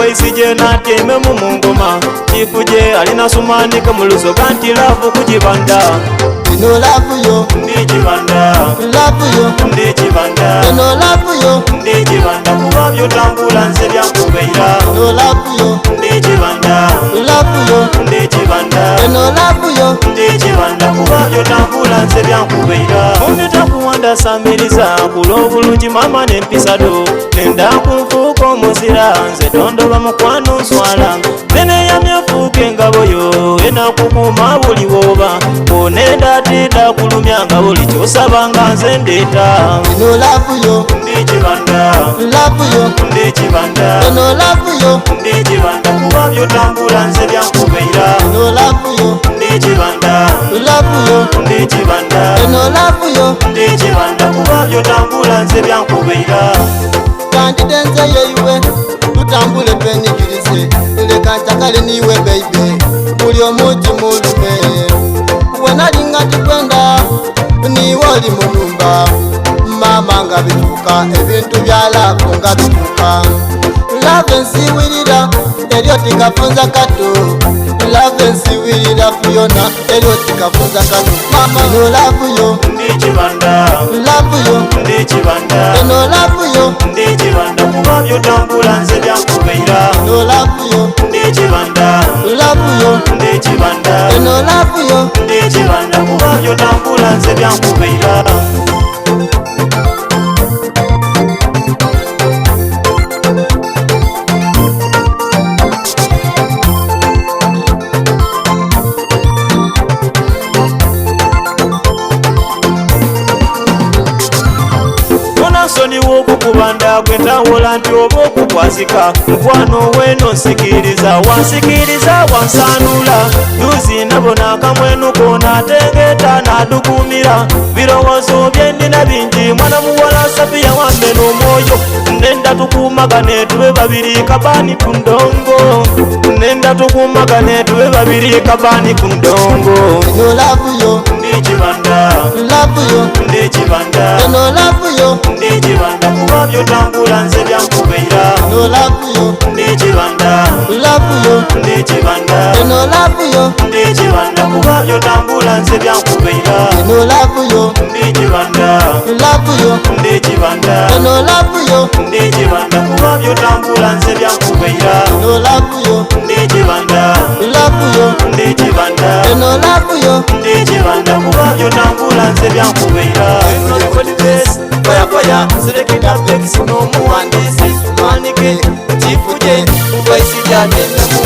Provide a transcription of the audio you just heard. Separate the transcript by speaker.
Speaker 1: voice je nateme mu mungoma chifuje alina sumanika mu lusoga nti love kujibanda
Speaker 2: no love yo
Speaker 1: ndi jibanda
Speaker 2: love yo
Speaker 1: ndi jibanda
Speaker 2: no love yo
Speaker 1: ndi jibanda kuba byotambula nze byankubeera
Speaker 2: no love yo
Speaker 1: ndi jibanda
Speaker 2: love yo
Speaker 1: ndi jibanda
Speaker 2: no love yo
Speaker 1: ndi jibanda kuba byotambula nze byankubeera ompita kuwanda samiriza kul'obulungi mama n'empisado nenda kunfuuka omuzira nze tondoba mukwano nswala neneyamya fuuka engabo yo enakukuuma buli wooba onenda teeta kulumya nga buli kyosaba nga nze ndeeta
Speaker 2: no love yo
Speaker 1: ndi jibanda
Speaker 2: love yo
Speaker 1: ndi jibanda
Speaker 2: no love yo
Speaker 1: ndi jibanda kuba byotambula nze byankubeera
Speaker 2: no love yo
Speaker 1: ndi jibanda
Speaker 2: love yo
Speaker 1: ndi jibanda
Speaker 2: no love yo
Speaker 1: ndi jibanda kuba byotambula nze byankubeera
Speaker 2: kandi denze yeyiwe tutambule penyigirize leka ntakale niwe baby muli omuti mulume wenalinga tikwenda niwe oli munyumba mama nga bituuka ebintu bya laavu nga bituuka lave nsiwirira eryo tikafunza kato lave nsiwirira fuyona eryo tikafunza kato mama no love yo
Speaker 1: ndi jibanda
Speaker 2: love yo
Speaker 1: ndi jibanda
Speaker 2: no love yo
Speaker 1: ndi jibanda kuba byotambula nze byankubeera
Speaker 2: no love yo
Speaker 1: ndi jibanda
Speaker 2: love yo
Speaker 1: ndi jibanda
Speaker 2: no love yo
Speaker 1: ndi jibanda kuba byotambula nze byankubeera soni wokukubanda gwetawula nti oba okukwazika mukwano weno nsikiriza wansikiriza wansanula yuzi nabona akamwenu konatengeeta nadukumira birowoozo byendina bingi mwana muwala safiya wambe n'omwoyo nenda tukumagane tube babiri kabani ku ndongo nenda tukumagane tube babiri kabani ku ndongo
Speaker 2: no love yo
Speaker 1: ndi jibanda
Speaker 2: love yo
Speaker 1: ndi jibanda
Speaker 2: no love yo
Speaker 1: ndi jibanda kuba byotambula nze byankubeera
Speaker 2: no love yo
Speaker 1: ndi jibanda
Speaker 2: love yo
Speaker 1: ndi jibanda
Speaker 2: no love yo
Speaker 1: ndi jibanda kuba byotambula nze byankubeera
Speaker 2: no love yo
Speaker 1: ndi jibanda
Speaker 2: love yo
Speaker 1: ndi jibanda
Speaker 2: no love yo
Speaker 1: ndi jibanda kuba byotambula nze byankubeera
Speaker 2: no love yo
Speaker 1: ndi jibanda
Speaker 2: love yo
Speaker 1: ndi jibanda
Speaker 2: no love yo
Speaker 1: ndi jibanda kuba byotambula nze byankubeera faya sereketa pekisi n'omuwandiisi tumanike kifuje voice jatendemu